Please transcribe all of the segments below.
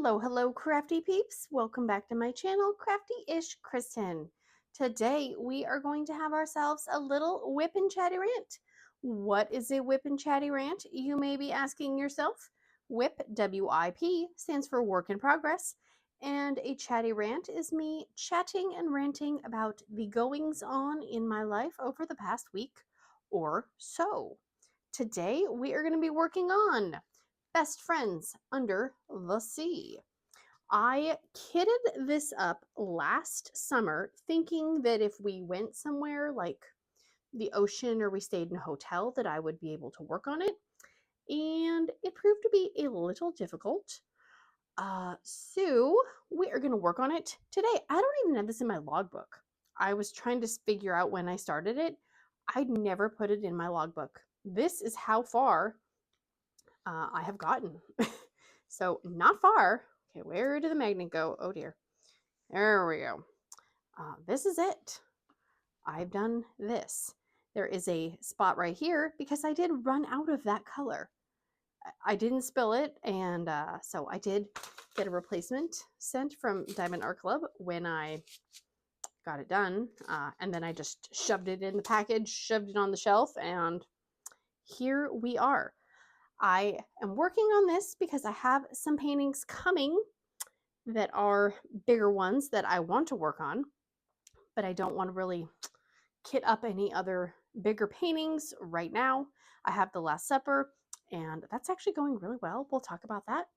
Hello, crafty peeps. Welcome back to my channel, Crafty-ish-kristyn. Today, we are going to have ourselves a little WIP&chatty rant. What is a WIP&chatty rant? You may be asking yourself. WIP, W-I-P, stands for work in progress. And a chatty rant is me chatting and ranting about the goings on in my life over the past week or so. Today, we are going to be working on Best Friends Under the Sea. I kitted this up last summer thinking that if we went somewhere like the ocean or we stayed in a hotel that I would be able to work on it. And it proved to be a little difficult. So we are going to work on it today. I don't even have this in my logbook. I was trying to figure out when I started it. I'd never put it in my logbook. This is how far I have gotten. So not far. Okay, where did the magnet go? Oh dear. There we go. This is it. I've done this. There is a spot right here because I did run out of that color. I didn't spill it, and so I did get a replacement sent from Diamond Art Club when I got it done, and then I just shoved it in the package, shoved it on the shelf, and here we are. I am working on this because I have some paintings coming that are bigger ones that I want to work on, but I don't want to really kit up any other bigger paintings right now. I have The Last Supper, and that's actually going really well. We'll talk about that.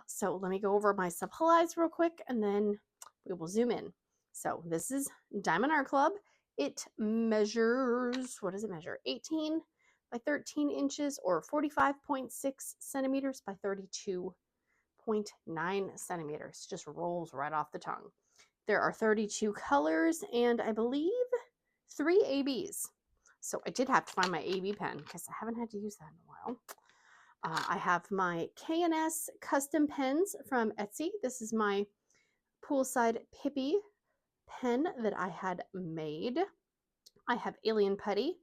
So let me go over my supplies real quick, and then we will zoom in. So this is Diamond Art Club. It measures, what does it measure? 18 by 13 inches or 45.6 centimeters by 32.9 centimeters. Just rolls right off the tongue. There are 32 colors and I believe 3 ABs. So I did have to find my AB pen because I haven't had to use that in a while. I have my KnSCustom Pens from Etsy. This is my Poolside Pippy pen that I had made. I have Alien Putty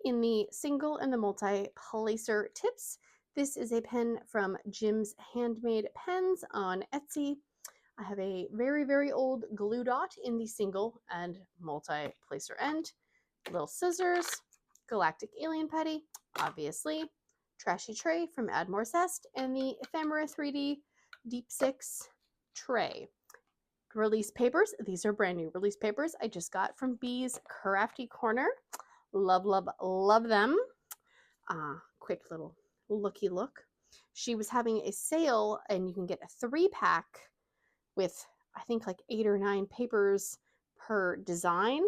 in the single and the multi-placer tips. This is a pen from Jim's Handmade Pens on Etsy. I have a very, very old glue dot in the single and multi-placer end. Little scissors, Galactic Alien Putty, obviously. Trashy tray from Add More Zest, and the Ephemera 3D Deep 6 tray. Release papers. These are brand new release papers I just got from Bee's Crafty Corner. Love, love, love them. Quick little looky look. She was having a sale and you can get a 3-pack with I think like 8 or 9 papers per design,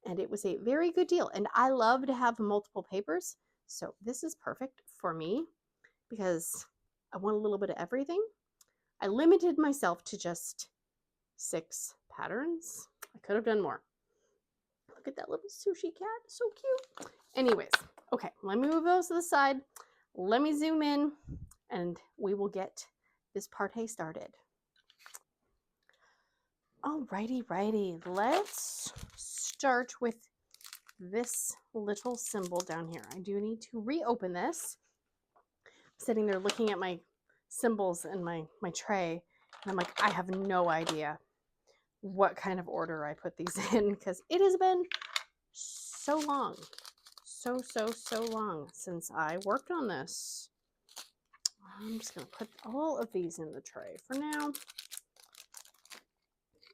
and it was a very good deal. And I love to have multiple papers, so this is perfect for me because I want a little bit of everything. I limited myself to just 6 patterns. I could have done more. Look at that little sushi cat, so cute. Anyways, okay, let me move those to the side. Let me zoom in and we will get this party started. Alrighty, let's start with this little symbol down here. I do need to reopen this. I'm sitting there looking at my symbols in my tray, and I'm like, I have no idea what kind of order I put these in because it has been so long, so long since I worked on this. I'm just going to put all of these in the tray for now.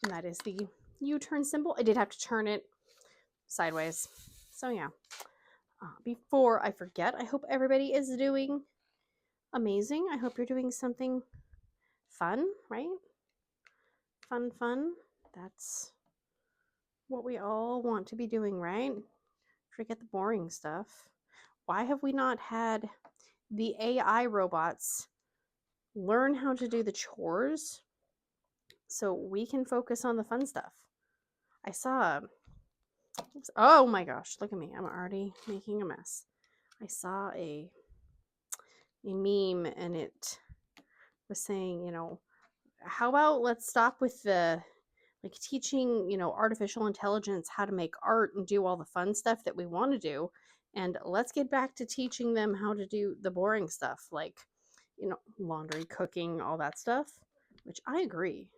And that is the U-turn symbol. I did have to turn it sideways. So yeah. Before I forget, I hope everybody is doing amazing. I hope you're doing something fun, right? Fun. That's what we all want to be doing, right? Forget the boring stuff. Why have we not had the AI robots learn how to do the chores so we can focus on the fun stuff? I saw, oh my gosh, look at me. I'm already making a mess. I saw a meme and it was saying, you know, how about let's stop with the teaching, you know, artificial intelligence how to make art and do all the fun stuff that we want to do, and let's get back to teaching them how to do the boring stuff like, you know, laundry, cooking, all that stuff. which I agree.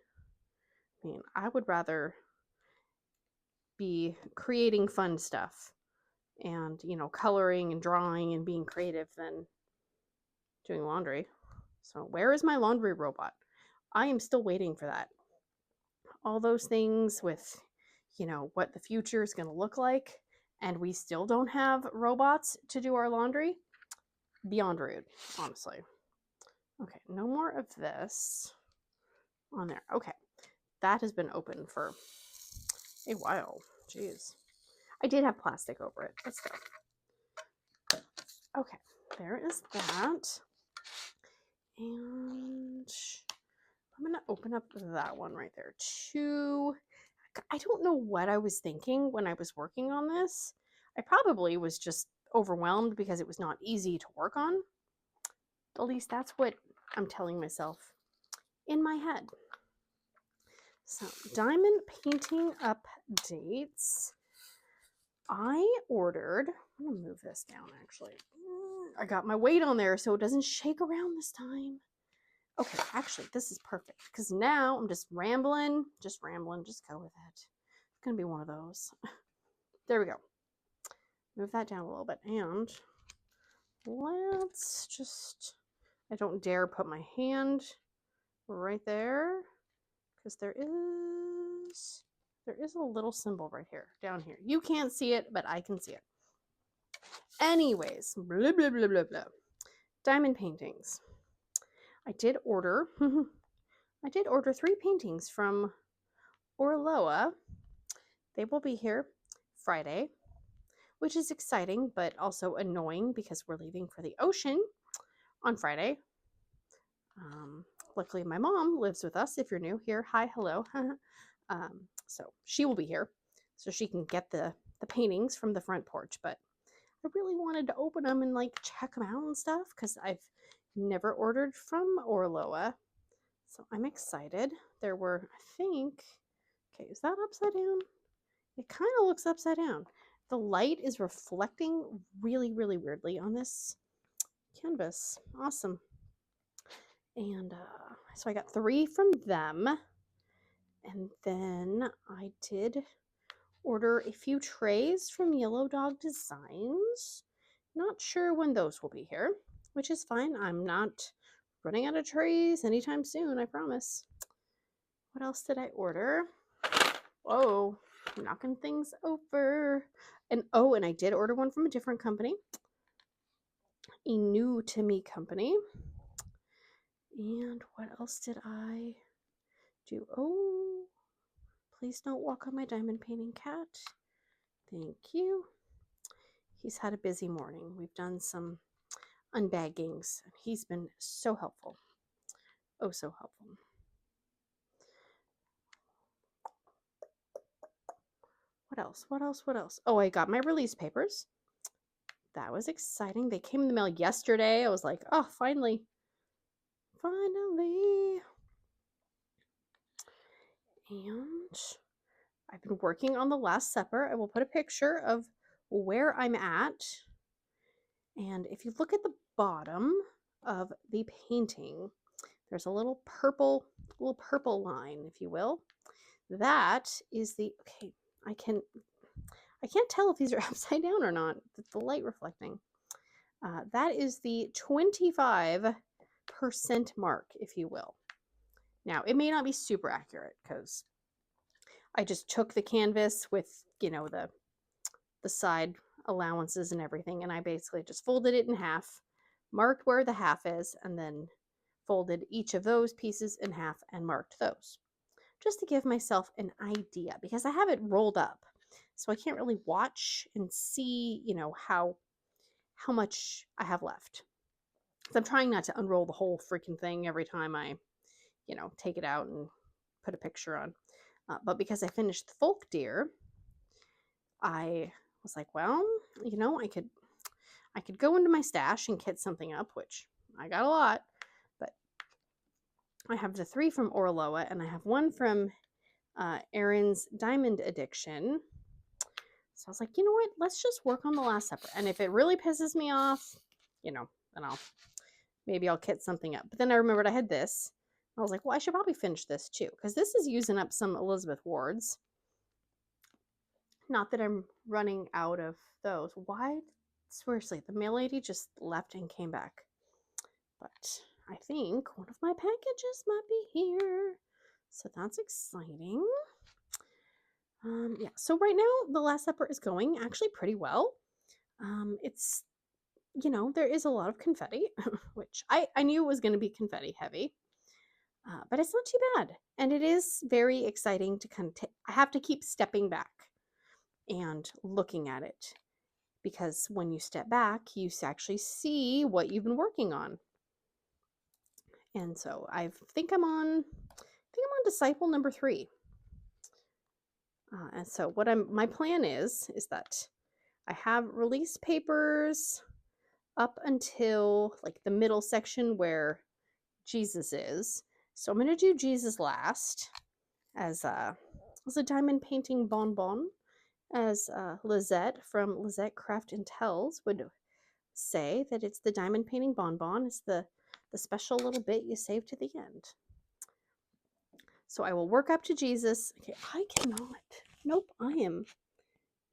I mean, I would rather be creating fun stuff and, you know, coloring and drawing and being creative than doing laundry. So where is my laundry robot? I am still waiting for that. All those things with, you know, what the future is going to look like, and we still don't have robots to do our laundry. Beyond rude, honestly. Okay, no more of this on there. Okay, that has been open for a while. Jeez. I did have plastic over it. Let's go. Okay, there is that. And I'm going to open up that one right there too. I don't know what I was thinking when I was working on this. I probably was just overwhelmed because it was not easy to work on. At least that's what I'm telling myself in my head. So, diamond painting updates. I ordered, I'm going to move this down actually. I got my weight on there so it doesn't shake around this time. Okay, actually, this is perfect because now I'm just rambling, just go with it. It's going to be one of those. There we go. Move that down a little bit. And let's just, I don't dare put my hand right there because there is a little symbol right here, down here. You can't see it, but I can see it. Anyways, blah, blah, blah, blah, blah. Diamond paintings. I did order 3 paintings from Orloa. They will be here Friday, which is exciting, but also annoying because we're leaving for the ocean on Friday. Luckily, my mom lives with us. If you're new here, hi, hello. So she will be here, so she can get the paintings from the front porch. But I really wanted to open them and like check them out and stuff because I've never ordered from Orloa. So I'm excited. There were, I think, okay, is that upside down? It kind of looks upside down. The light is reflecting really, really weirdly on this canvas. Awesome. And so I got 3 from them. And then I did order a few trays from Yellow Dog Designs. Not sure when those will be here, which is fine. I'm not running out of trays anytime soon, I promise. What else did I order? Whoa, knocking things over. And oh, and I did order one from a different company. A new to me company. And what else did I do? Oh, please don't walk on my diamond painting cat. Thank you. He's had a busy morning. We've done some unbaggings. He's been so helpful. Oh, so helpful. What else? What else? What else? Oh, I got my release papers. That was exciting. They came in the mail yesterday. I was like, oh, finally. Finally. And I've been working on The Last Supper. I will put a picture of where I'm at. And if you look at the bottom of the painting, there's a little purple line, if you will. That is the, okay, I can't tell if these are upside down or not, the light reflecting. That is the 25% mark, if you will. Now, it may not be super accurate because I just took the canvas with, you know, the side allowances and everything, and I basically just folded it in half, marked where the half is, and then folded each of those pieces in half and marked those. Just to give myself an idea, because I have it rolled up, so I can't really watch and see, you know, how much I have left. So I'm trying not to unroll the whole freaking thing every time I, you know, take it out and put a picture on. But because I finished the folk deer, I was like, well, you know, I could go into my stash and kit something up, which I got a lot, but I have the 3 from Orloa and I have 1 from Erin's Diamond Addiction. So I was like, you know what? Let's just work on The Last Supper. And if it really pisses me off, you know, then maybe I'll kit something up. But then I remembered I had this. I was like, well, I should probably finish this too, because this is using up some Elizabeth Ward's. Not that I'm running out of those. Why? Seriously, the mail lady just left and came back. But I think one of my packages might be here. So that's exciting. Yeah, so right now the Last Supper is going actually pretty well. It's, you know, there is a lot of confetti, which I knew it was going to be confetti heavy. But it's not too bad. And it is very exciting to kind of I have to keep stepping back and looking at it, because when you step back, you actually see what you've been working on. And so I think I'm on disciple number 3. And so what my plan is that I have release papers up until like the middle section where Jesus is. So I'm going to do Jesus last as a diamond painting bonbon, as Lizette from Lizette Craft and Tells would say, that it's the diamond painting bonbon. It's the special little bit you save to the end. So I will work up to Jesus. Okay, I cannot. Nope, I am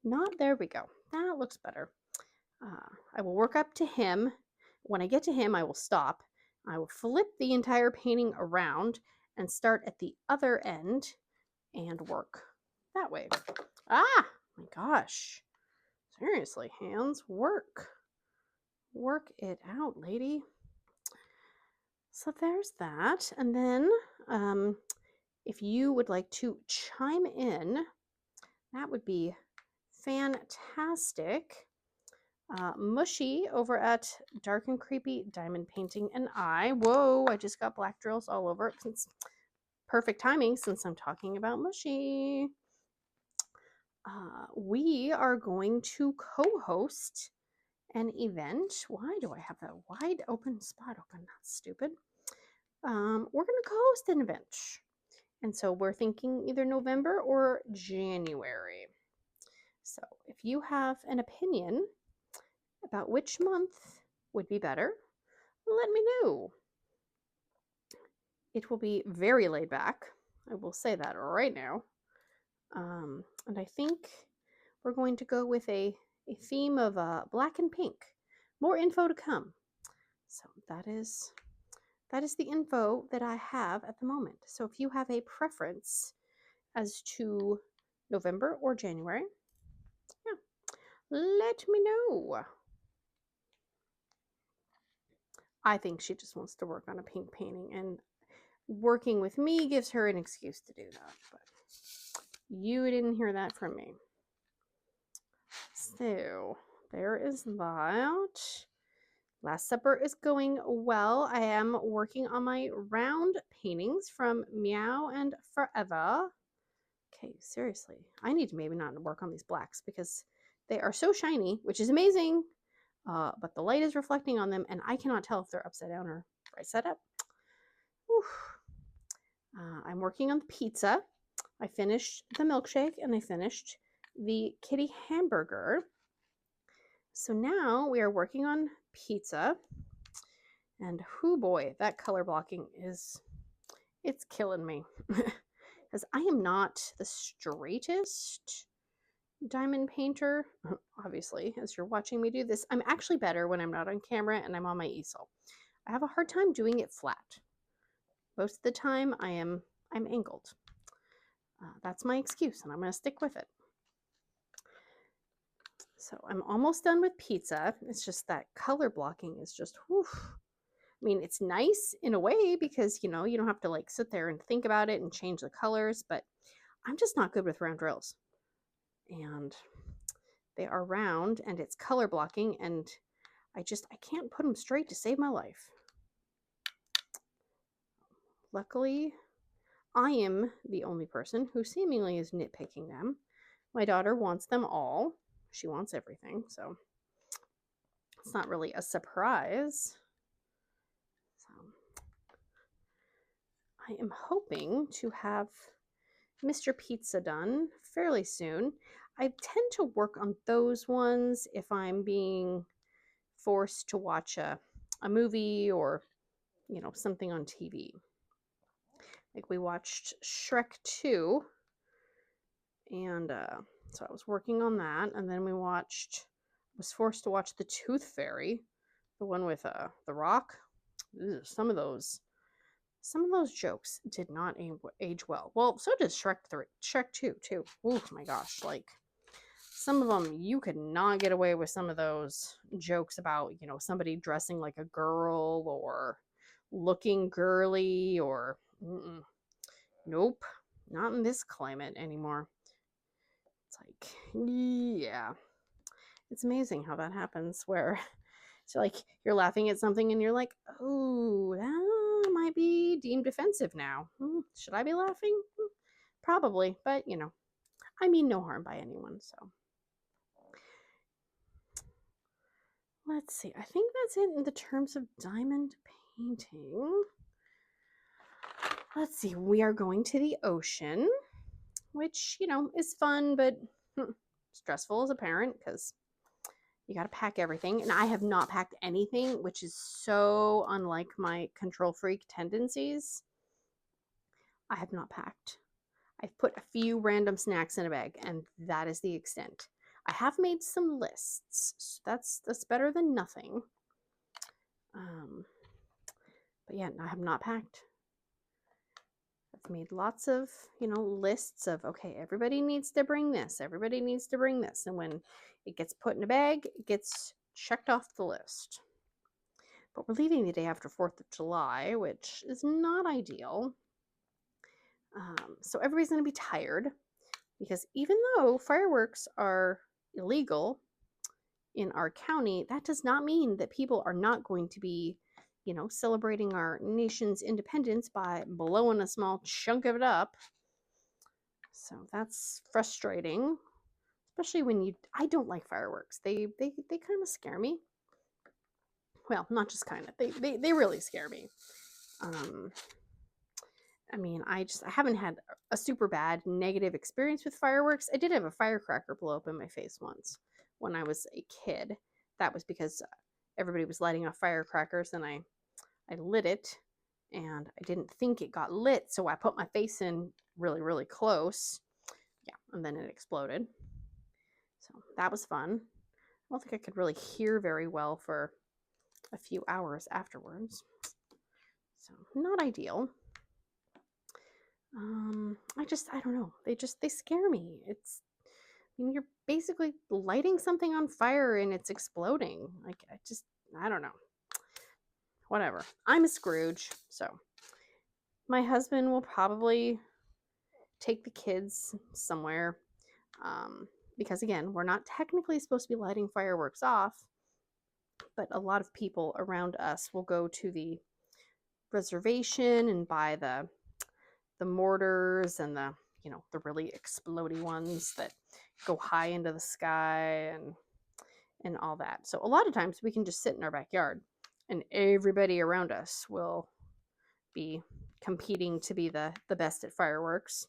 not. There we go. That looks better. I will work up to him. When I get to him, I will stop. I will flip the entire painting around and start at the other end and work that way. Ah, my gosh. Seriously, hands, work. Work it out, lady. So there's that. And then if you would like to chime in, that would be fantastic. Mushy over at Dark and Creepy Diamond Painting and whoa, I just got black drills all over it. It's perfect timing since I'm talking about Mushy. We are going to co-host an event. Why do I have that wide open spot open? That's stupid. We're going to co-host an event. And so we're thinking either November or January. So if you have an opinion about which month would be better, let me know. It will be very laid back. I will say that right now. And I think we're going to go with a theme of black and pink. More info to come. So that is the info that I have at the moment. So if you have a preference as to November or January, yeah, let me know. I think she just wants to work on a pink painting, and working with me gives her an excuse to do that. But you didn't hear that from me. So there is that. Last Supper is going well. I am working on my round paintings from Meow and Furevah. Okay, seriously. I need to maybe not work on these blacks because they are so shiny, which is amazing. But the light is reflecting on them, and I cannot tell if they're upside down or right side up. I'm working on the pizza. I finished the milkshake, and I finished the kitty hamburger. So now we are working on pizza. And whoo boy, that color blocking it's killing me. Because I am not the straightest diamond painter, obviously, as you're watching me do this. I'm actually better when I'm not on camera and I'm on my easel. I have a hard time doing it flat. Most of the time I'm angled. That's my excuse, and I'm going to stick with it. So I'm almost done with pizza. It's just that color blocking is just, whew. I mean, it's nice in a way because, you know, you don't have to like sit there and think about it and change the colors, but I'm just not good with round drills. And they are round and it's color blocking, and I can't put them straight to save my life. Luckily, I am the only person who seemingly is nitpicking them. My daughter wants them all. She wants everything, so it's not really a surprise. So I am hoping to have Mr. Pizza done fairly soon. I tend to work on those ones if I'm being forced to watch a movie or, you know, something on TV. Like we watched Shrek 2, and so I was working on that, and then was forced to watch The Tooth Fairy, the one with The Rock. Ugh, some of those jokes did not age well. Well, so does Shrek 2 too. Oh my gosh, like some of them you could not get away with some of those jokes about, somebody dressing like a girl or looking girly or nope, not in this climate anymore. It's like, yeah. It's amazing how that happens where so like you're laughing at something and you're like, oh, that might be deemed offensive now. Should I be laughing? Probably, but I mean no harm by anyone, so. Let's see. I think that's it in the terms of diamond painting. Let's see. We are going to the ocean, which, is fun, but stressful as a parent because you got to pack everything. And I have not packed anything, which is so unlike my control freak tendencies. I have not packed. I've put a few random snacks in a bag, and that is the extent. I have made some lists. So that's better than nothing. But yeah, I have not packed. I've made lots of, lists of, okay, everybody needs to bring this. Everybody needs to bring this. And when it gets put in a bag, it gets checked off the list. But we're leaving the day after 4th of July, which is not ideal. So everybody's going to be tired because even though fireworks are illegal in our county, that does not mean that people are not going to be, celebrating our nation's independence by blowing a small chunk of it up. So that's frustrating, especially when I don't like fireworks. They kind of scare me. Well, not just kind of. They really scare me. I mean, I haven't had a super bad negative experience with fireworks. I did have a firecracker blow up in my face once when I was a kid. That was because everybody was lighting off firecrackers and I lit it and I didn't think it got lit. So I put my face in really, really close. Yeah, and then it exploded. So that was fun. I don't think I could really hear very well for a few hours afterwards. So not ideal. I don't know. They scare me. You're basically lighting something on fire and it's exploding. Like, I don't know. Whatever. I'm a Scrooge, so my husband will probably take the kids somewhere. Because again, we're not technically supposed to be lighting fireworks off, but a lot of people around us will go to the reservation and buy the mortars and the really explodey ones that go high into the sky and all that. So a lot of times we can just sit in our backyard and everybody around us will be competing to be the best at fireworks.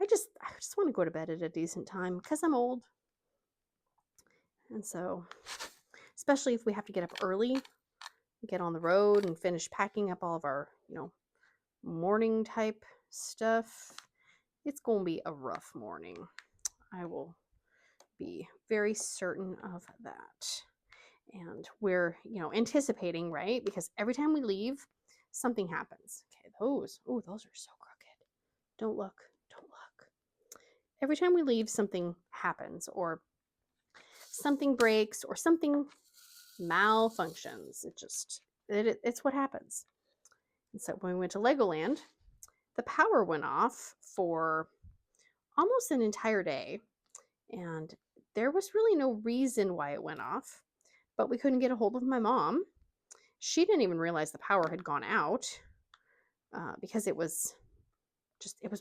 I just want to go to bed at a decent time because I'm old. And so, especially if we have to get up early, get on the road and finish packing up all of our, morning type stuff, it's going to be a rough morning. I will be very certain of that. And we're, anticipating, right? Because every time we leave, something happens. Okay, those are so crooked. Don't look. Every time we leave, something happens or something breaks or something malfunctions. It's what happens. And so when we went to Legoland, the power went off for almost an entire day. And there was really no reason why it went off, but we couldn't get a hold of my mom. She didn't even realize the power had gone out because it was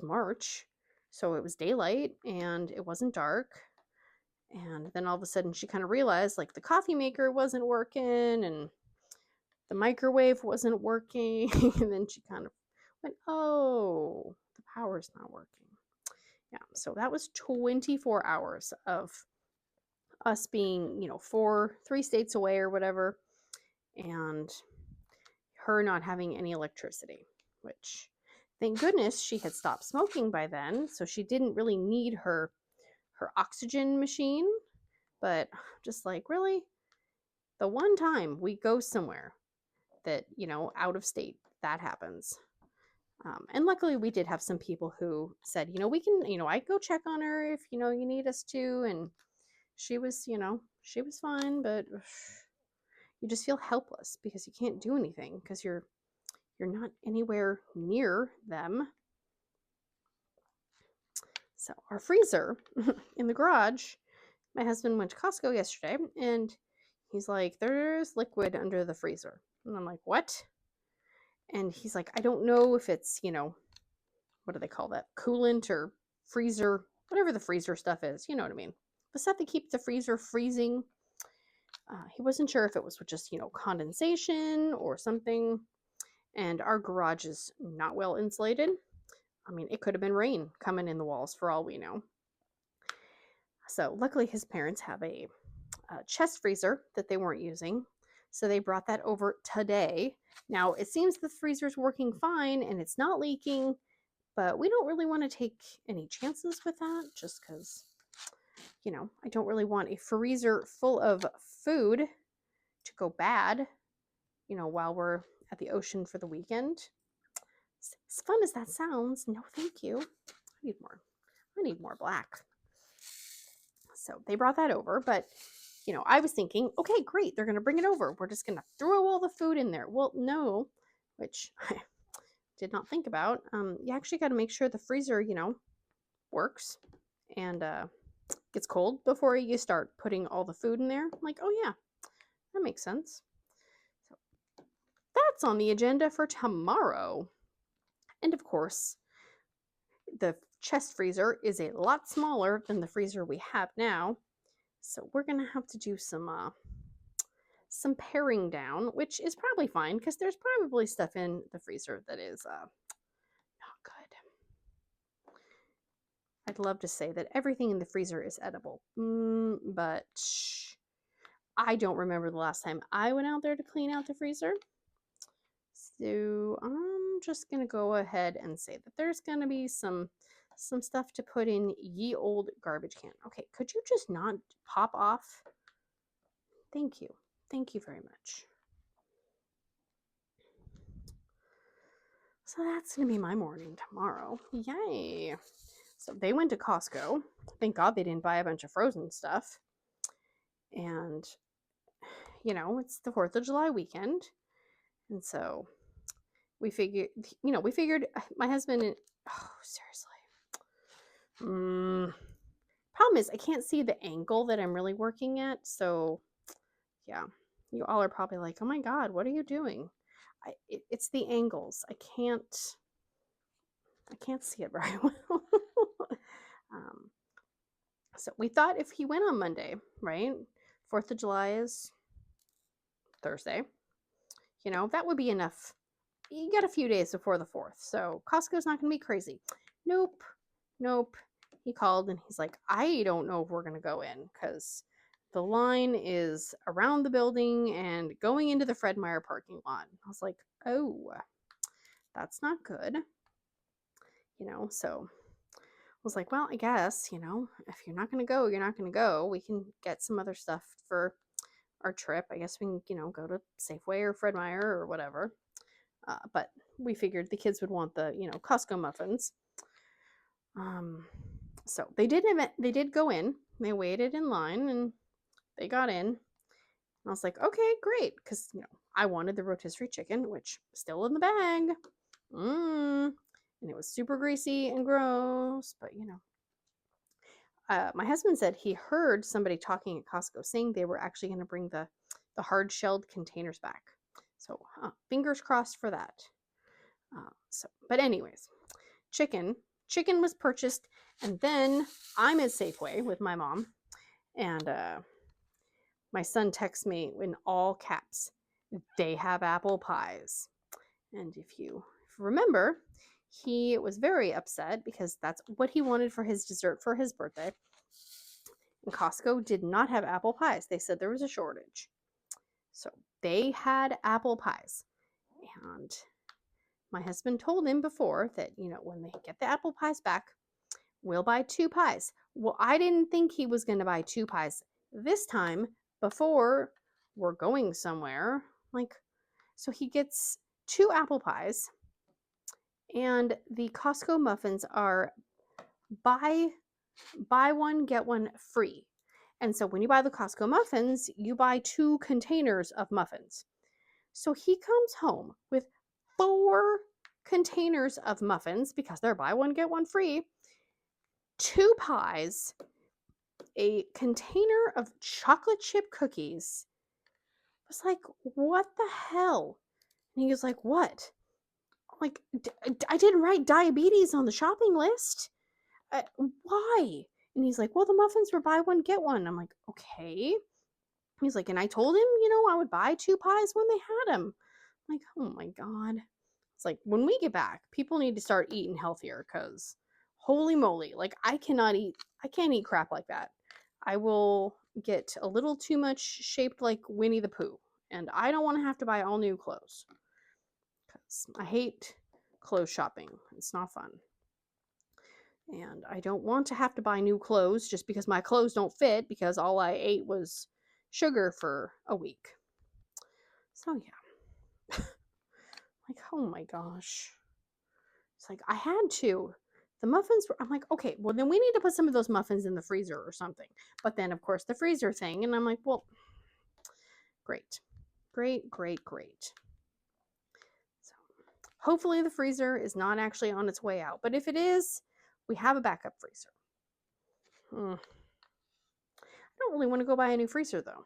March. So it was daylight and it wasn't dark. And then all of a sudden she kind of realized like the coffee maker wasn't working and the microwave wasn't working. And then she kind of went, oh, the power's not working. Yeah, so that was 24 hours of us being, 3 states away or whatever, and her not having any electricity, which thank goodness she had stopped smoking by then, so she didn't really need her oxygen machine. But just like, really? The one time we go somewhere that, out of state, that happens. And luckily we did have some people who said, we can, I go check on her if, you need us to. And she was, she was fine, but you just feel helpless because you can't do anything because you're not anywhere near them. So our freezer in the garage, my husband went to Costco yesterday and he's like, there's liquid under the freezer. And I'm like, what? And he's like, I don't know if it's, what do they call that? Coolant or freezer, whatever the freezer stuff is. You know what I mean? The stuff that keeps the freezer freezing. He wasn't sure if it was just, condensation or something. And our garage is not well insulated. I mean, it could have been rain coming in the walls for all we know. So luckily his parents have a chest freezer that they weren't using. So they brought that over today. Now it seems the freezer's working fine and it's not leaking, but we don't really want to take any chances with that just because, I don't really want a freezer full of food to go bad, while we're at the ocean for the weekend. As fun as that sounds, no thank you. I need more black. So they brought that over, but I was thinking, okay, great, they're going to bring it over. We're just going to throw all the food in there. Well, no, which I did not think about. You actually got to make sure the freezer, works and gets cold before you start putting all the food in there. I'm like, oh yeah, that makes sense. So that's on the agenda for tomorrow. And of course, the chest freezer is a lot smaller than the freezer we have now. So we're going to have to do some paring down, which is probably fine because there's probably stuff in the freezer that is not good. I'd love to say that everything in the freezer is edible, but I don't remember the last time I went out there to clean out the freezer. So I'm just going to go ahead and say that there's going to be some stuff to put in ye old garbage can. Okay, could you just not pop off? Thank you. Thank you very much. So that's going to be my morning tomorrow. Yay. So they went to Costco. Thank God they didn't buy a bunch of frozen stuff. And, it's the 4th of July weekend. And so we figured, my husband, seriously. Problem is I can't see the angle that I'm really working at. So yeah, you all are probably like, oh my God, what are you doing? It's the angles. I can't see it very well. So we thought if he went on Monday, right? 4th of July is Thursday. That would be enough. You got a few days before the 4th. So Costco's not going to be crazy. Nope. He called and he's like, I don't know if we're going to go in because the line is around the building and going into the Fred Meyer parking lot. I was like, oh, that's not good. So I was like, well, I guess, if you're not going to go, you're not going to go. We can get some other stuff for our trip. I guess we can, go to Safeway or Fred Meyer or whatever. But we figured the kids would want the, Costco muffins. So they did go in. They waited in line and they got in. And I was like, okay, great. Because, I wanted the rotisserie chicken, which is still in the bag. And it was super greasy and gross, but my husband said he heard somebody talking at Costco saying they were actually going to bring the hard-shelled containers back. So fingers crossed for that. But anyways, chicken was purchased, and then I'm at Safeway with my mom, and my son texts me in all caps, they have apple pies. And if you remember, he was very upset because that's what he wanted for his dessert for his birthday. And Costco did not have apple pies. They said there was a shortage. So they had apple pies. And my husband told him before that, you know, when they get the apple pies back, we'll buy 2 pies. Well, I didn't think he was going to buy 2 pies this time before we're going somewhere. Like, so he gets 2 apple pies, and the Costco muffins are buy one, get one free. And so when you buy the Costco muffins, you buy 2 containers of muffins. So he comes home with 4 containers of muffins because they're buy one, get one free, 2 pies, a container of chocolate chip cookies. I was like, what the hell? And he was like, what? I'm like, I didn't write diabetes on the shopping list. Why? And he's like, well, the muffins were buy one, get one. I'm like, okay. He's like, and I told him, you know, I would buy 2 pies when they had them. I'm like, oh my God. It's like, when we get back, people need to start eating healthier because holy moly, like I can't eat crap like that. I will get a little too much shaped like Winnie the Pooh. And I don't want to have to buy all new clothes because I hate clothes shopping. It's not fun. And I don't want to have to buy new clothes just because my clothes don't fit because all I ate was sugar for a week. So yeah. Like, oh my gosh. It's like, I had to. The muffins were, I'm like, okay, well then we need to put some of those muffins in the freezer or something. But then of course the freezer thing, and I'm like, well, great. Great, great, great. So hopefully the freezer is not actually on its way out. But if it is, we have a backup freezer. I don't really want to go buy a new freezer though.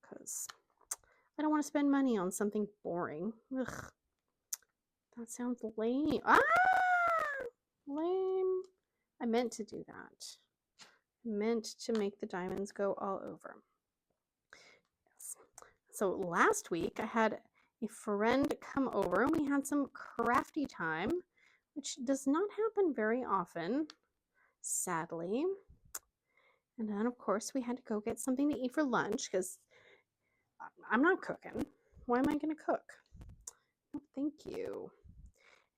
Because I don't want to spend money on something boring. Ugh. That sounds lame. Ah! Lame. I meant to do that. I meant to make the diamonds go all over. Yes. So last week I had a friend come over and we had some crafty time, which does not happen very often, sadly. And then of course we had to go get something to eat for lunch because I'm not cooking. Why am I going to cook? Oh, thank you.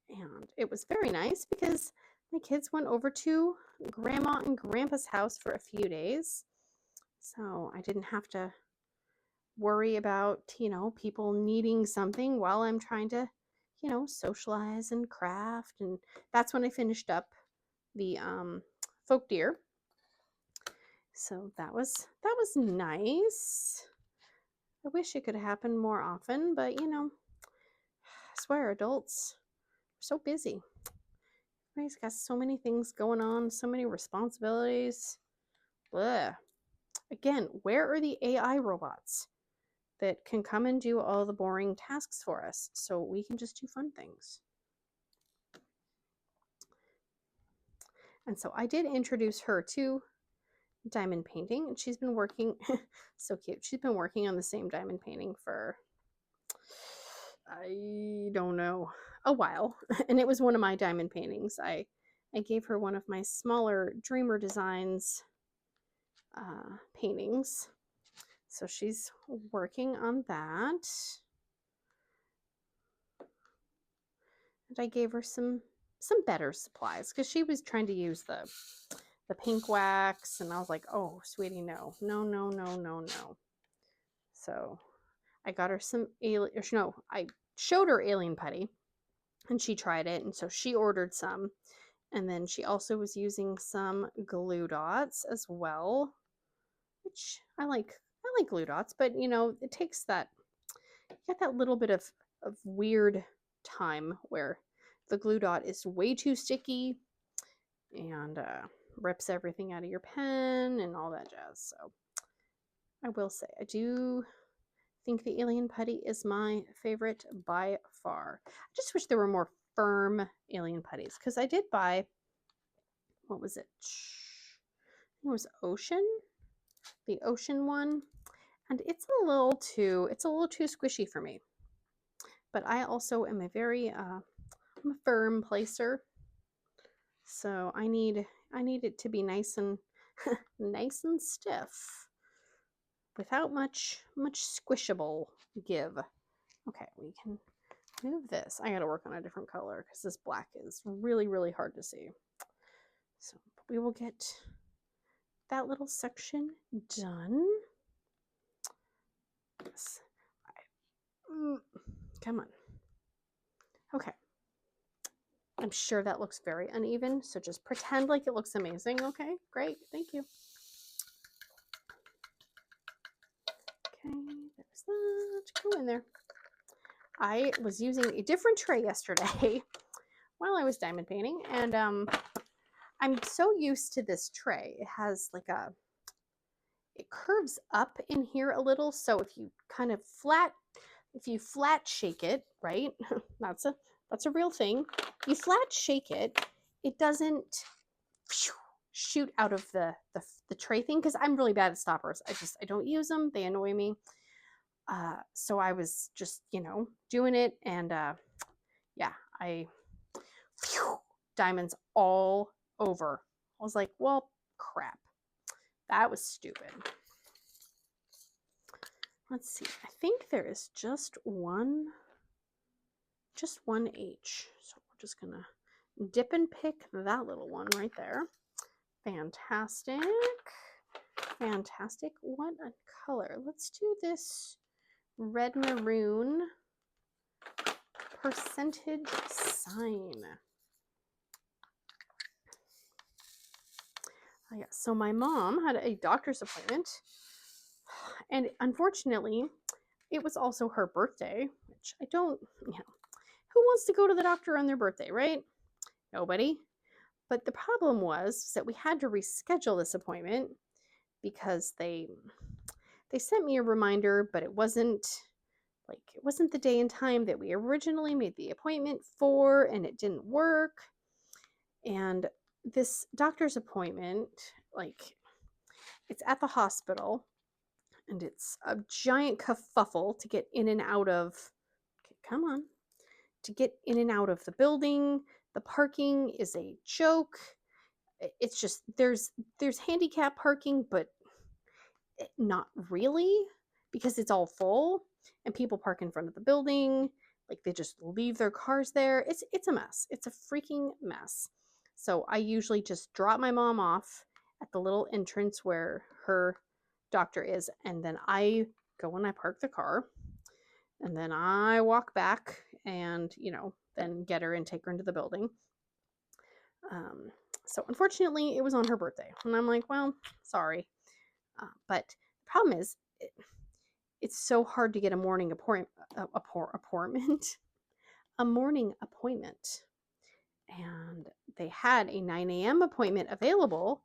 And it was very nice because my kids went over to Grandma and Grandpa's house for a few days. So I didn't have to worry about, you know, people needing something while I'm trying to, you know, socialize and craft. And that's when I finished up the folk deer. So that was nice. I wish it could happen more often, but you know, I swear adults are so busy. Everybody's got so many things going on, so many responsibilities. Blah. Again, where are the AI robots that can come and do all the boring tasks for us so we can just do fun things? And so I did introduce her to diamond painting, and she's been working so cute. She's been working on the same diamond painting for I don't know, a while. And it was one of my diamond paintings. I gave her one of my smaller Dreamer Designs paintings. So she's working on that. And I gave her some better supplies because she was trying to use the pink wax, and I was like, oh sweetie, no. So I got her some I showed her alien putty and she tried it, and so she ordered some. And then she also was using some glue dots as well, which I like glue dots, but you know, it takes that, you got that little bit of weird time where the glue dot is way too sticky and rips everything out of your pen and all that jazz. So I will say, I do think the alien putty is my favorite by far. I just wish there were more firm alien putties because I did buy, what was it? It was Ocean, the Ocean one, and it's a little too squishy for me. But I also am a very I'm a firm placer, so I need it to be nice and nice and stiff without much squishable give. Okay, we can move this. I gotta work on a different color because this black is really, really hard to see. So we will get that little section done. Yes. Come on. Okay. I'm sure that looks very uneven, so just pretend like it looks amazing. Okay, great. Thank you. Okay, there's that. Go in there. I was using a different tray yesterday while I was diamond painting, and I'm so used to this tray. It has like it curves up in here a little, so if you kind of flat shake it, right? That's a real thing. You flat shake it, it doesn't shoot out of the tray thing, because I'm really bad at stoppers. I don't use them. They annoy me. So I was just, doing it, and yeah, diamonds all over. I was like, well, crap. That was stupid. Let's see. I think there is just one H. So we're just gonna dip and pick that little one right there. Fantastic. Fantastic. What a color. Let's do this red maroon percentage sign. Oh, yeah. So my mom had a doctor's appointment, and unfortunately it was also her birthday, which I don't, who wants to go to the doctor on their birthday, right? Nobody. But the problem was that we had to reschedule this appointment because they sent me a reminder, but it wasn't the day and time that we originally made the appointment for, and it didn't work. And this doctor's appointment, it's at the hospital, and it's a giant kerfuffle to get in and out of. Okay, come on. To get in and out of the building. The parking is a joke. It's just, there's handicap parking, but not really, because it's all full, and people park in front of the building. They just leave their cars there. It's a mess. It's a freaking mess. So I usually just drop my mom off at the little entrance where her doctor is, and then I go and I park the car, and then I walk back and, then get her and take her into the building. So unfortunately, it was on her birthday. And I'm like, well, sorry. But the problem is, it's so hard to get a morning appointment. A morning appointment. And they had a 9 a.m. appointment available.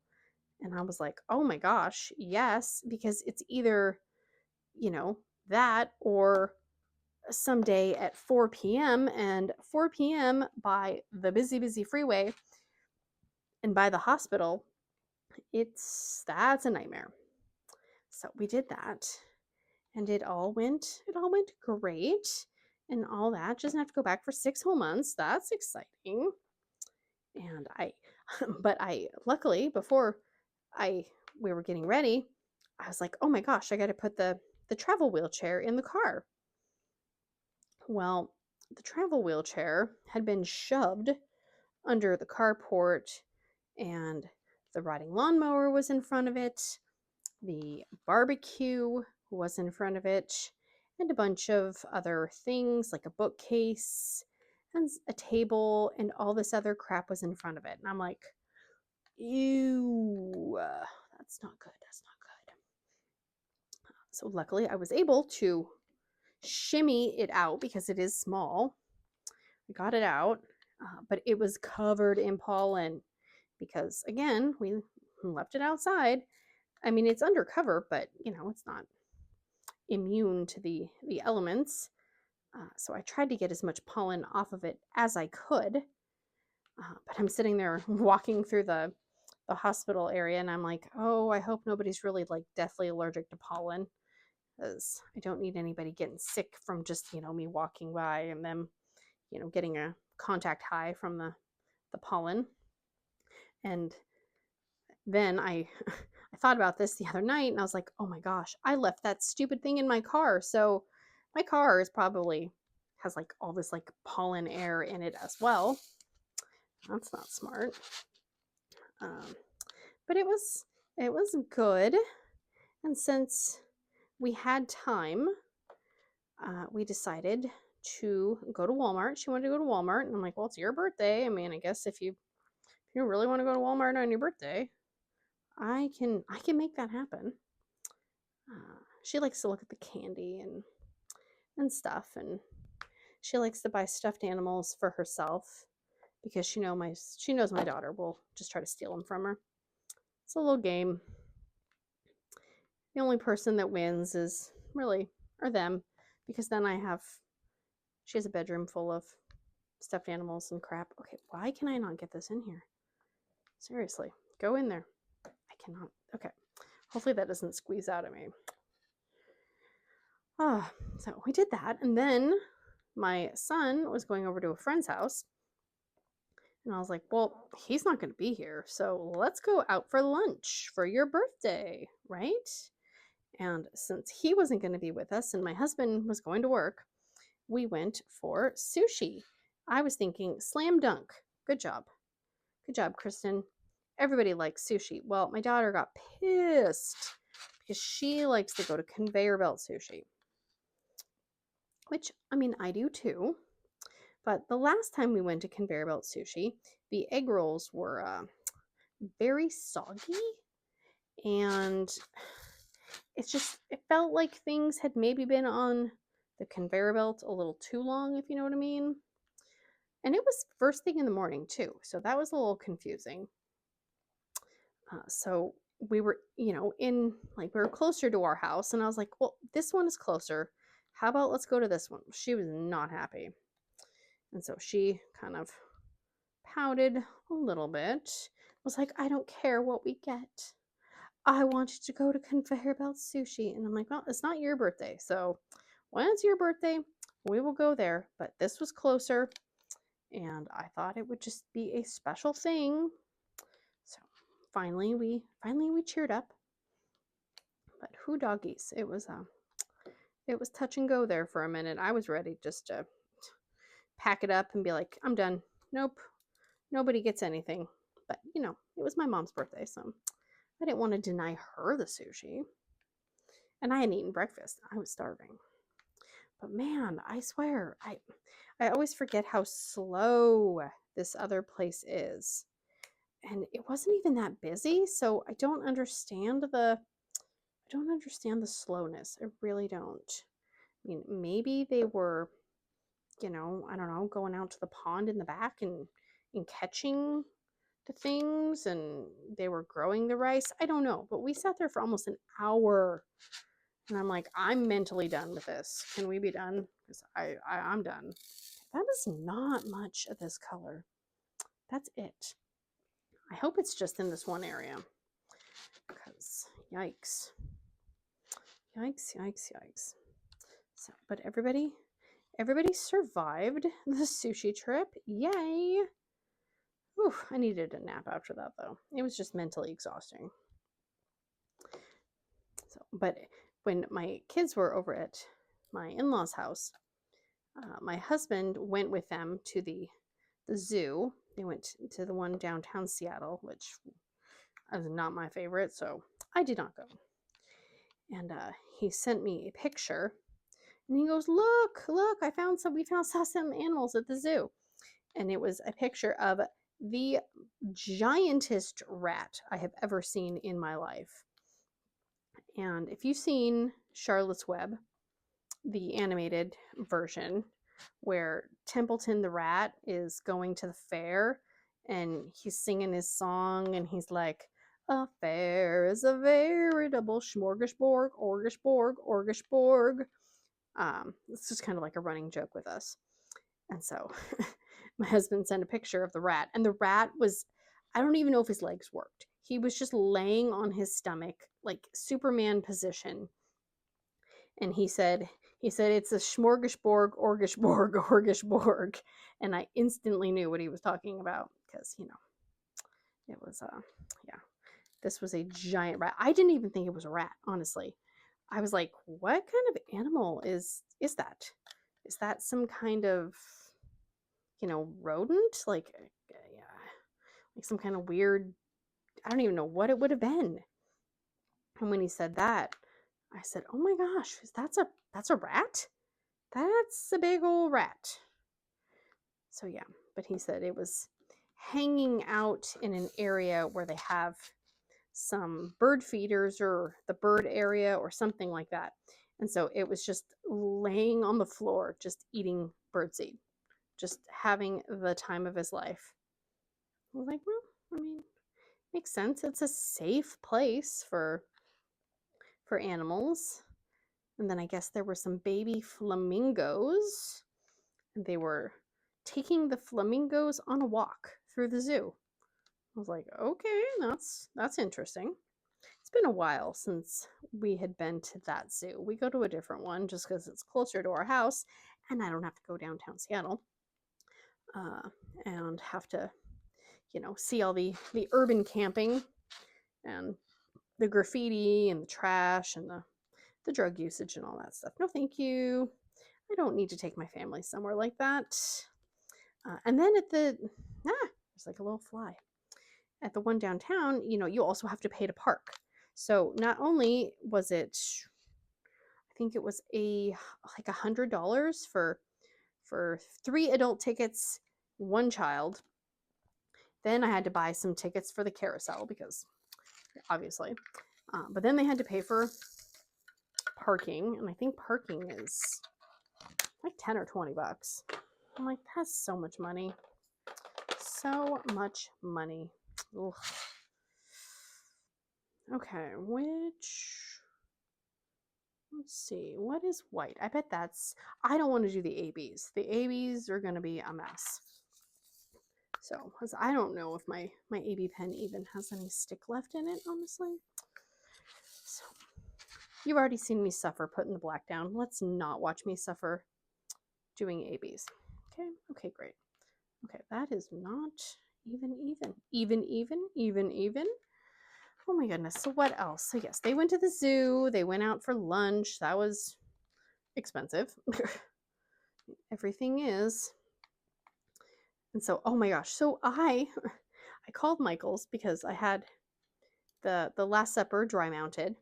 And I was like, oh my gosh, yes, because it's either, that or someday at 4 p.m. and 4 p.m. by the busy freeway and by the hospital, that's a nightmare. So we did that, and it all went great and all that. Just have to go back for 6 whole months. That's exciting. And but luckily, before we were getting ready, I was like, oh my gosh, I got to put the travel wheelchair in the car. Well, the travel wheelchair had been shoved under the carport, and the riding lawnmower was in front of it. The barbecue was in front of it, and a bunch of other things like a bookcase and a table and all this other crap was in front of it. And I'm like, ew, that's not good. That's not good. So luckily I was able to shimmy it out because it is small. I got it out, but it was covered in pollen because, again, we left it outside. I mean, it's undercover, but, it's not immune to the elements. So I tried to get as much pollen off of it as I could. But I'm sitting there walking through the hospital area, and I'm like, oh, I hope nobody's really deathly allergic to pollen, because I don't need anybody getting sick from just, me walking by and them, getting a contact high from the pollen. And then I thought about this the other night, and I was like, oh my gosh, I left that stupid thing in my car. So my car is probably has like all this like pollen air in it as well. That's not smart. But it was good. And since we had time, we decided to go to Walmart. She wanted to go to Walmart, and I'm like, well, it's your birthday. I mean, I guess if you really want to go to Walmart on your birthday, I can make that happen. She likes to look at the candy and stuff, and she likes to buy stuffed animals for herself because she knows my daughter will just try to steal them from her. It's a little game. The only person that wins is really them, because then she has a bedroom full of stuffed animals and crap. Okay, why can I not get this in here? Seriously, go in there. I cannot. Okay, hopefully that doesn't squeeze out of me. So we did that, and then my son was going over to a friend's house, and I was like, well, he's not going to be here, so let's go out for lunch for your birthday, right? And since he wasn't going to be with us and my husband was going to work, we went for sushi. I was thinking, slam dunk. Good job. Good job, Kristen. Everybody likes sushi. Well, my daughter got pissed because she likes to go to conveyor belt sushi. Which, I mean, I do too. But the last time we went to conveyor belt sushi, the egg rolls were very soggy. And it felt like things had maybe been on the conveyor belt a little too long, if you know what I mean. And it was first thing in the morning too, so that was a little confusing. So we were, we were closer to our house, and I was like, well, this one is closer. How about let's go to this one? She was not happy. And so she kind of pouted a little bit. Was like, I don't care what we get. I wanted to go to conveyor belt sushi. And I'm like, well, it's not your birthday. So when it's your birthday, we will go there. But this was closer, and I thought it would just be a special thing. So finally we cheered up. But who doggies? It was touch and go there for a minute. I was ready just to pack it up and be like, I'm done. Nope. Nobody gets anything. But, it was my mom's birthday, so I didn't want to deny her the sushi. And I hadn't eaten breakfast. I was starving. But man, I swear, I always forget how slow this other place is. And it wasn't even that busy, so I don't understand the slowness. I really don't. I mean, maybe they were, I don't know, going out to the pond in the back and catching the things, and they were growing the rice. I don't know, but we sat there for almost an hour, and I'm like, I'm mentally done with this. Can we be done? Because I'm done. That is not much of this color. That's it. I hope it's just in this one area, because yikes. Yikes. So, but everybody survived the sushi trip. Yay. Whew, I needed a nap after that, though. It was just mentally exhausting. So, but when my kids were over at my in-laws' house, my husband went with them to the zoo. They went to the one downtown Seattle, which was not my favorite, so I did not go. And he sent me a picture, and he goes, look, we found some animals at the zoo. And it was a picture of the giantest rat I have ever seen in my life. And if you've seen Charlotte's Web, the animated version, where Templeton the rat is going to the fair and he's singing his song, and he's like, a fair is a veritable smorgasbord, orgashborg. It's just kind of like a running joke with us. And so my husband sent a picture of the rat, and the rat was, I don't even know if his legs worked. He was just laying on his stomach, like Superman position. And he said, it's a smorgasbord, orgashborg. And I instantly knew what he was talking about, because, it was, this was a giant rat. I didn't even think it was a rat, honestly. I was like, what kind of animal is that? is that some kind of, you know, rodent? Like, yeah, like some kind of weird, I don't even know what it would have been. And when he said that, I said, oh my gosh, that's a rat? That's a big old rat. So yeah, but he said it was hanging out in an area where they have some bird feeders or the bird area or something like that. And so it was just laying on the floor, just eating birdseed, just having the time of his life. I was like, well, I mean, makes sense. It's a safe place for animals. And then I guess there were some baby flamingos. And they were taking the flamingos on a walk through the zoo. I was like, okay, that's interesting. It's been a while since we had been to that zoo. We go to a different one just because it's closer to our house and I don't have to go downtown Seattle and have to, you know, see all the urban camping and the graffiti and the trash and the drug usage and all that stuff. No, thank you. I don't need to take my family somewhere like that. And then at the, there's like a little fly. At the one downtown, you know, you also have to pay to park. So not only was it, I think it was like $100 for 3 adult tickets, 1 child. Then I had to buy some tickets for the carousel because obviously, but then they had to pay for parking, and I think parking is like 10 or 20 bucks. I'm like, that's so much money. So much money. Ugh. Okay, let's see, what is white? I bet I don't want to do the ABs. The ABs are going to be a mess. So, because I don't know if my AB pen even has any stick left in it, honestly. So, you've already seen me suffer putting the black down. Let's not watch me suffer doing ABs. Okay, great. Okay, that is not even. Oh my goodness. So what else? So yes, they went to the zoo. They went out for lunch. That was expensive. Everything is. And so, oh my gosh. So I called Michael's because I had the Last Supper dry mounted,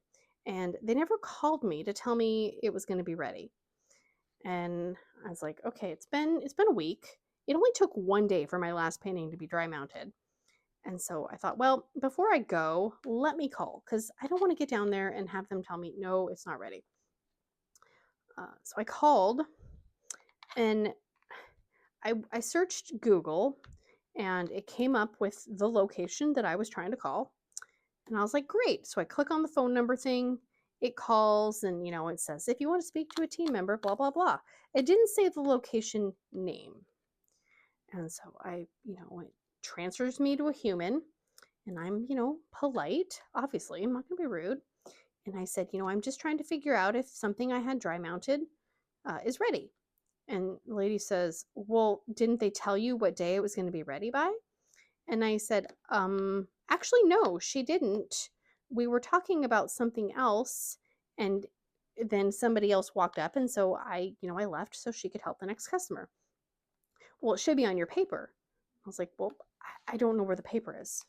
and they never called me to tell me it was going to be ready. And I was like, okay, it's been a week. It only took 1 day for my last painting to be dry mounted. And so I thought, well, before I go, let me call because I don't want to get down there and have them tell me, no, it's not ready. So I called and I searched Google and it came up with the location that I was trying to call. And I was like, great. So I click on the phone number thing. It calls and, you know, it says, if you want to speak to a team member, blah, blah, blah. It didn't say the location name. And so it transfers me to a human and I'm, polite. Obviously, I'm not going to be rude. And I said, I'm just trying to figure out if something I had dry mounted is ready. And the lady says, well, didn't they tell you what day it was going to be ready by? And I said, actually, no, she didn't. We were talking about something else. And then somebody else walked up. And so I left so she could help the next customer. Well, it should be on your paper. I was like, well, I don't know where the paper is.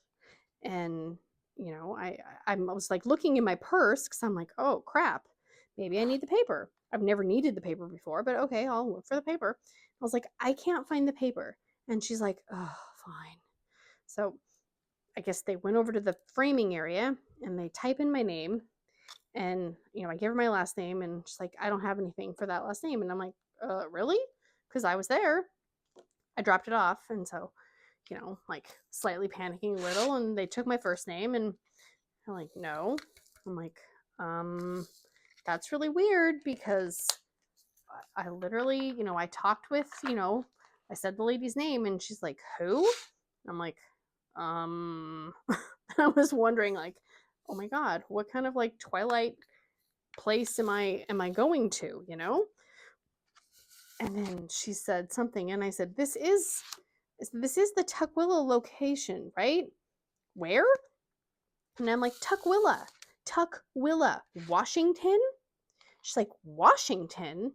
And, I was like looking in my purse because I'm like, oh, crap, maybe I need the paper. I've never needed the paper before, but okay, I'll look for the paper. I was like, I can't find the paper. And she's like, oh, fine. So I guess they went over to the framing area and they type in my name. And, I gave her my last name and she's like, I don't have anything for that last name. And I'm like, really? Because I was there. I dropped it off. And so, slightly panicking a little. And they took my first name and I'm like, no. I'm like, that's really weird because I literally, I talked with, I said the lady's name and she's like, who? I'm like, I was wondering like, oh my God, what kind of like Twilight place am I going to, And then she said something and I said, this is the Tukwila location, right? Where? And I'm like, Tukwila, Washington? She's like, Washington?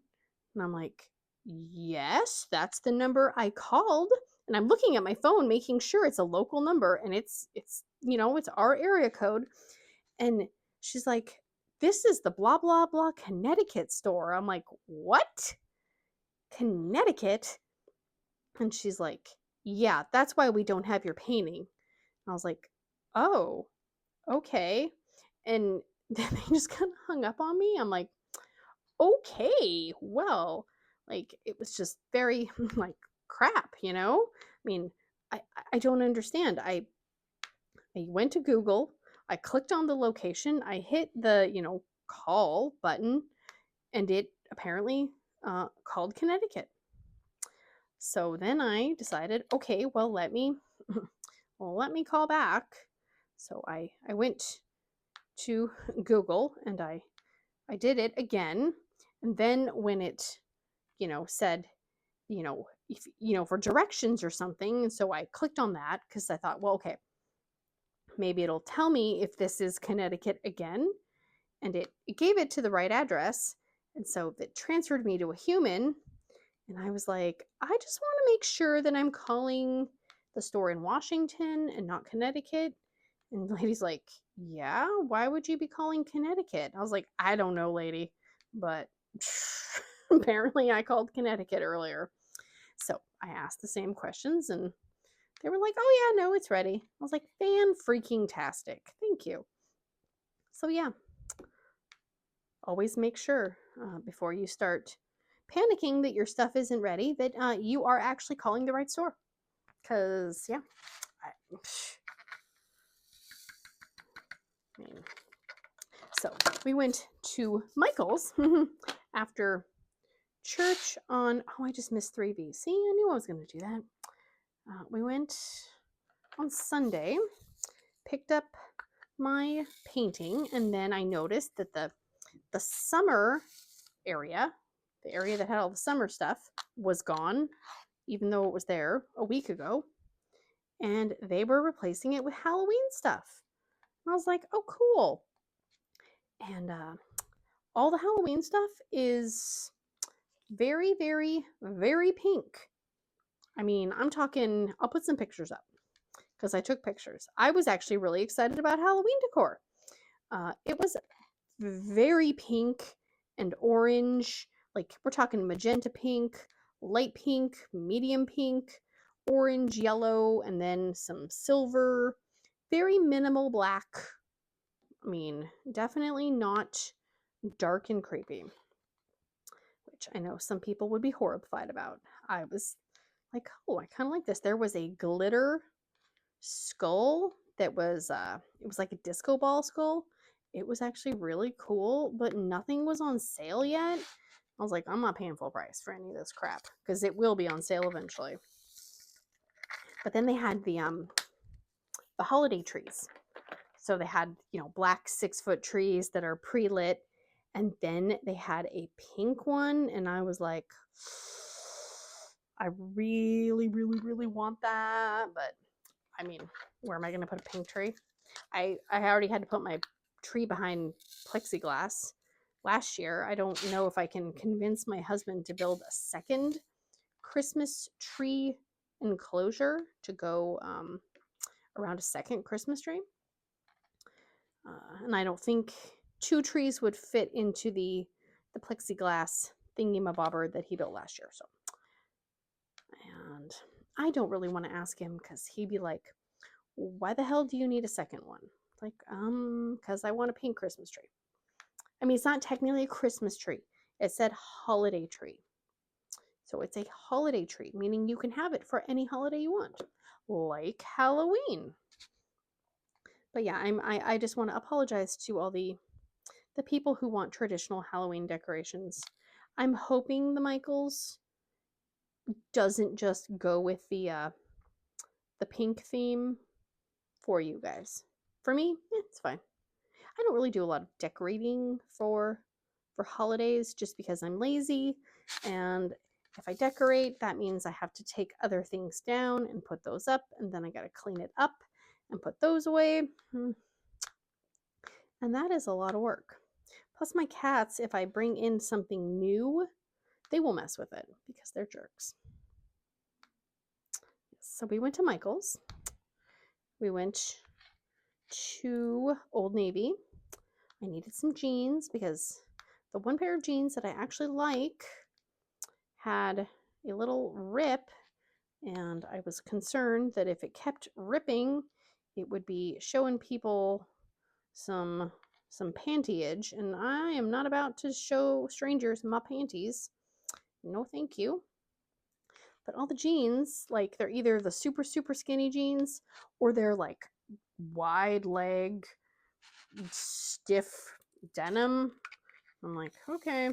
And I'm like, yes, that's the number I called. And I'm looking at my phone, making sure it's a local number and it's it's our area code. And she's like, this is the blah, blah, blah Connecticut store. I'm like, what? Connecticut? And she's like, yeah, that's why we don't have your painting. I was like, oh, okay. And then they just kind of hung up on me. I'm like, okay, well, like it was just very like crap, you know? I mean, I don't understand. I went to Google, I clicked on the location, I hit the, call button, and it apparently called Connecticut. So then I decided, okay, well, let me call back. So I went to Google and I did it again. And then when it, said, if, for directions or something, and so I clicked on that because I thought, well, okay, maybe it'll tell me if this is Connecticut again. And it gave it to the right address. And so it transferred me to a human. And I was like, I just want to make sure that I'm calling the store in Washington and not Connecticut. And the lady's like, yeah, why would you be calling Connecticut? I was like, I don't know, lady, but apparently I called Connecticut earlier. So I asked the same questions and they were like, oh yeah, no, it's ready. I was like, fan-freaking-tastic. Thank you. So yeah, always make sure before you start panicking that your stuff isn't ready, that you are actually calling the right store. Because, yeah, so we went to Michael's after church on, oh, I just missed 3B. See, I knew I was going to do that. We went on Sunday, picked up my painting, and then I noticed that the summer area, the area that had all the summer stuff, was gone, even though it was there a week ago. And they were replacing it with Halloween stuff. And I was like, oh, cool. And all the Halloween stuff is very, very, very pink. I mean, I'm talking, I'll put some pictures up because I took pictures. I was actually really excited about Halloween decor. It was very pink and orange. Like, we're talking magenta pink, light pink, medium pink, orange, yellow, and then some silver. Very minimal black. I mean, definitely not dark and creepy, which I know some people would be horrified about. I was like, oh, I kind of like this. There was a glitter skull that was, it was like a disco ball skull. It was actually really cool, but nothing was on sale yet. I was like, I'm not paying full price for any of this crap because it will be on sale eventually. But then they had the holiday trees. So they had, black 6-foot trees that are pre-lit. And then they had a pink one. And I was like, I really, really, really want that. But I mean, where am I going to put a pink tree? I already had to put my tree behind plexiglass last year. I don't know if I can convince my husband to build a second Christmas tree enclosure to go around a second Christmas tree. And I don't think 2 trees would fit into the plexiglass thingy-mabobber that he built last year. So, and I don't really want to ask him because he'd be like, why the hell do you need a second one? Like, because I want a pink Christmas tree. I mean, it's not technically a Christmas tree. It said holiday tree. So it's a holiday tree, meaning you can have it for any holiday you want, like Halloween. But yeah, I just want to apologize to all the people who want traditional Halloween decorations. I'm hoping the Michaels doesn't just go with the pink theme for you guys. For me, it's fine. I don't really do a lot of decorating for holidays just because I'm lazy, and if I decorate, that means I have to take other things down and put those up, and then I got to clean it up and put those away. And that is a lot of work. Plus my cats, if I bring in something new they will mess with it because they're jerks. So we went to Michael's. We went to Old Navy. I needed some jeans because the one pair of jeans that I actually like had a little rip, and I was concerned that if it kept ripping, it would be showing people some pantyage, and I am not about to show strangers my panties. No thank you. But all the jeans, like, they're either the super skinny jeans or they're like wide leg stiff denim. I'm like, okay,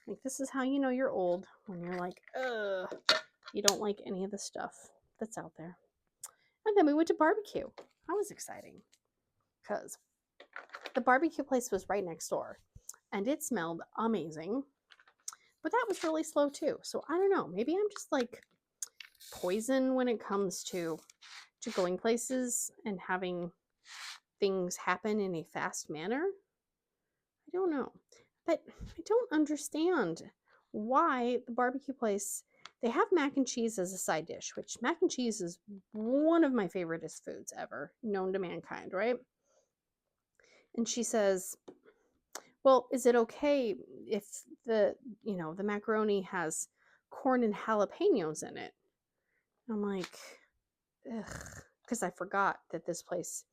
like, this is how you know you're old, when you're like, ugh, you don't like any of the stuff that's out there. And then we went to barbecue. That was exciting because the barbecue place was right next door and it smelled amazing, but that was really slow too. So I don't know, maybe I'm just like poison when it comes to going places and having things happen in a fast manner. I don't know, but I don't understand why the barbecue place, they have mac and cheese as a side dish, which mac and cheese is one of my favoriteest foods ever known to mankind, right? And she says, well, is it okay if the macaroni has corn and jalapenos in it? I'm like, ugh, because I forgot that this place,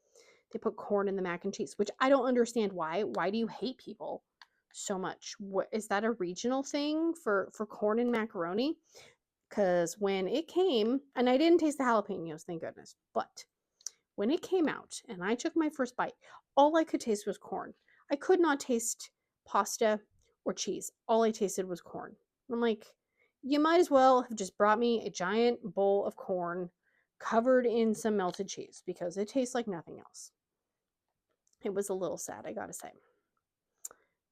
they put corn in the mac and cheese, which I don't understand why. Why do you hate people so much? What is that, a regional thing for corn and macaroni? Because when it came, and I didn't taste the jalapenos, thank goodness, but when it came out and I took my first bite, all I could taste was corn. I could not taste pasta or cheese. All I tasted was corn. I'm like, you might as well have just brought me a giant bowl of corn covered in some melted cheese because it tastes like nothing else. It was a little sad, I gotta say.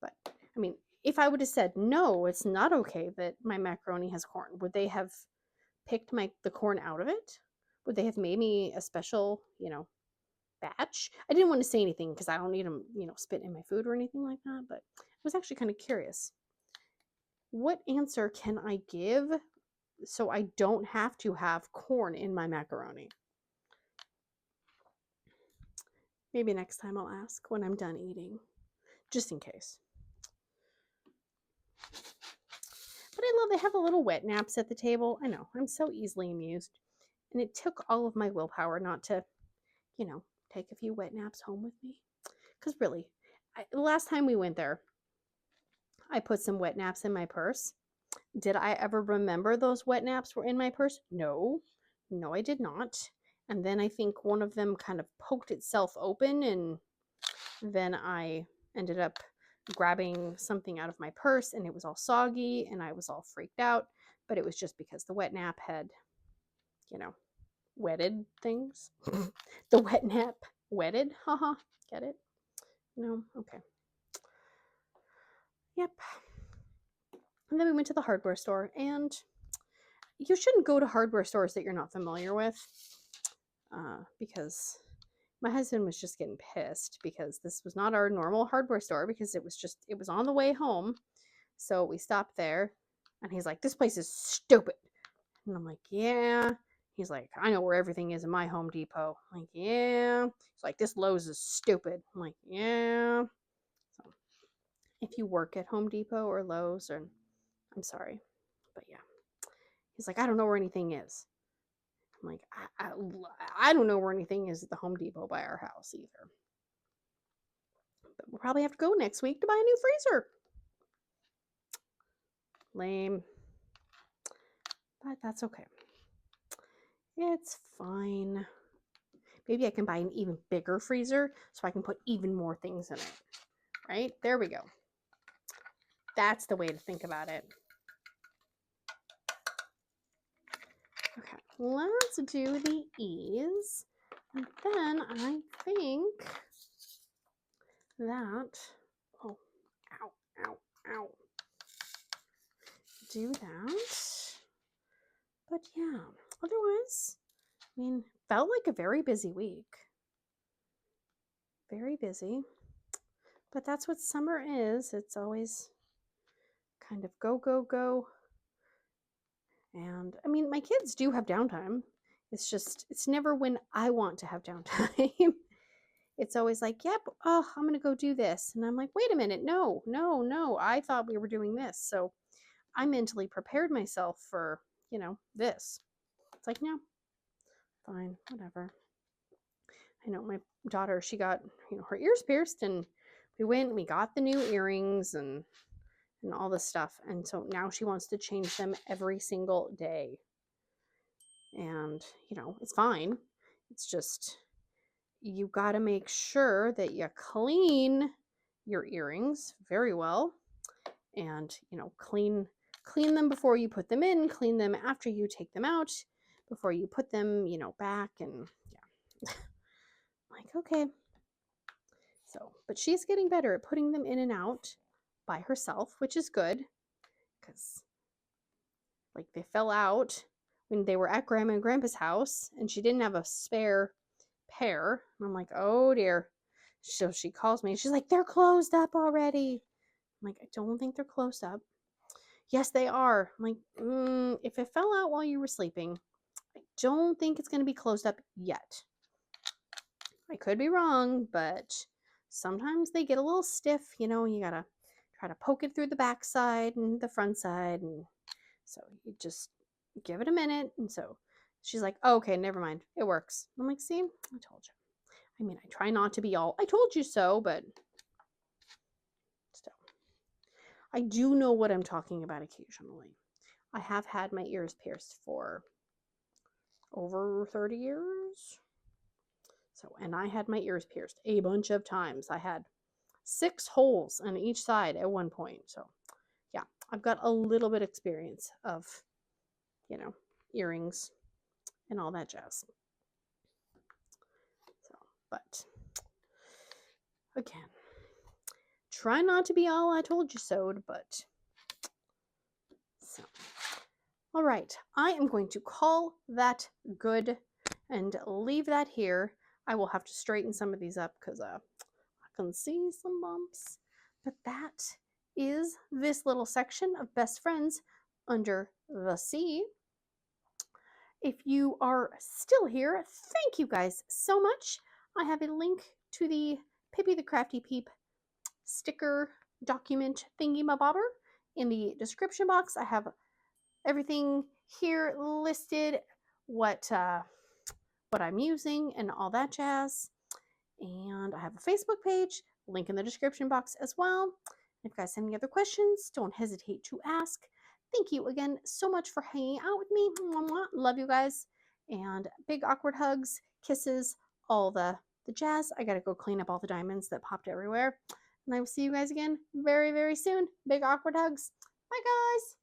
But, I mean, if I would have said, no, it's not okay that my macaroni has corn, would they have picked the corn out of it? Would they have made me a special, batch? I didn't want to say anything because I don't need them, spit in my food or anything like that, but I was actually kind of curious. What answer can I give so I don't have to have corn in my macaroni? Maybe next time I'll ask when I'm done eating, just in case. But I love they have the little wet naps at the table. I know, I'm so easily amused. And it took all of my willpower not to, take a few wet naps home with me. Because really, the last time we went there, I put some wet naps in my purse. Did I ever remember those wet naps were in my purse? No, I did not. And then I think one of them kind of poked itself open, and then I ended up grabbing something out of my purse and it was all soggy and I was all freaked out. But it was just because the wet nap had, wetted things. The wet nap wetted. Haha. Get it? No? Okay. Yep. And then we went to the hardware store, and you shouldn't go to hardware stores that you're not familiar with, because my husband was just getting pissed because this was not our normal hardware store, because it was on the way home. So we stopped there and he's like, this place is stupid. And I'm like, yeah. He's like, I know where everything is in my Home Depot. I'm like, yeah. He's like, this Lowe's is stupid. I'm like, yeah. So if you work at Home Depot or Lowe's, or I'm sorry, but yeah. He's like, I don't know where anything is. I'm like, I don't know where anything is at the Home Depot by our house either. But we'll probably have to go next week to buy a new freezer. Lame. But that's okay. It's fine. Maybe I can buy an even bigger freezer so I can put even more things in it. Right? There we go. That's the way to think about it. Okay, let's do the E's. And then I think that, oh, ow. Do that. But yeah, otherwise, I mean, felt like a very busy week. Very busy. But that's what summer is. It's always kind of go, go, go. And I mean, my kids do have downtime. It's just, it's never when I want to have downtime. It's always like, yep, oh, I'm going to go do this. And I'm like, wait a minute. No, no, no. I thought we were doing this. So I mentally prepared myself for, this. It's like, no, fine, whatever. I know my daughter, she got, her ears pierced, and we went and we got the new earrings and all this stuff. And so now she wants to change them every single day. And, it's fine. It's just, you got to make sure that you clean your earrings very well, and, clean them before you put them in, clean them after you take them out, before you put them, back. And yeah. Like, okay. So, but she's getting better at putting them in and out by herself, which is good, because like they fell out when they were at Grandma and Grandpa's house, and she didn't have a spare pair. And I'm like, oh dear. So she calls me and she's like, they're closed up already. I'm like, I don't think they're closed up. Yes, they are. I'm like, if it fell out while you were sleeping, I don't think it's going to be closed up yet. I could be wrong, but sometimes they get a little stiff, you gotta try to poke it through the back side and the front side. And so you just give it a minute. And so she's like, oh, okay, never mind. It works. I'm like, see, I told you. I mean, I try not to be all, I told you so, but still. I do know what I'm talking about occasionally. I have had my ears pierced for over 30 years. So, and I had my ears pierced a bunch of times. I had 6 holes on each side at one point. So, yeah, I've got a little bit of experience of, earrings and all that jazz. So, but again, try not to be all I told you so, but so. All right, I am going to call that good and leave that here. I will have to straighten some of these up because I can see some bumps. But that is this little section of Best Friends Under the Sea. If you are still here, thank you guys so much. I have a link to the Pippy the Crafty Peep sticker document thingy-mabobber in the description box. I have everything here listed, what I'm using and all that jazz. And I have a Facebook page, link in the description box as well. If you guys have any other questions, don't hesitate to ask. Thank you again so much for hanging out with me. Love you guys. And big awkward hugs, kisses, all the jazz. I gotta go clean up all the diamonds that popped everywhere. And I will see you guys again very, very soon. Big awkward hugs. Bye, guys.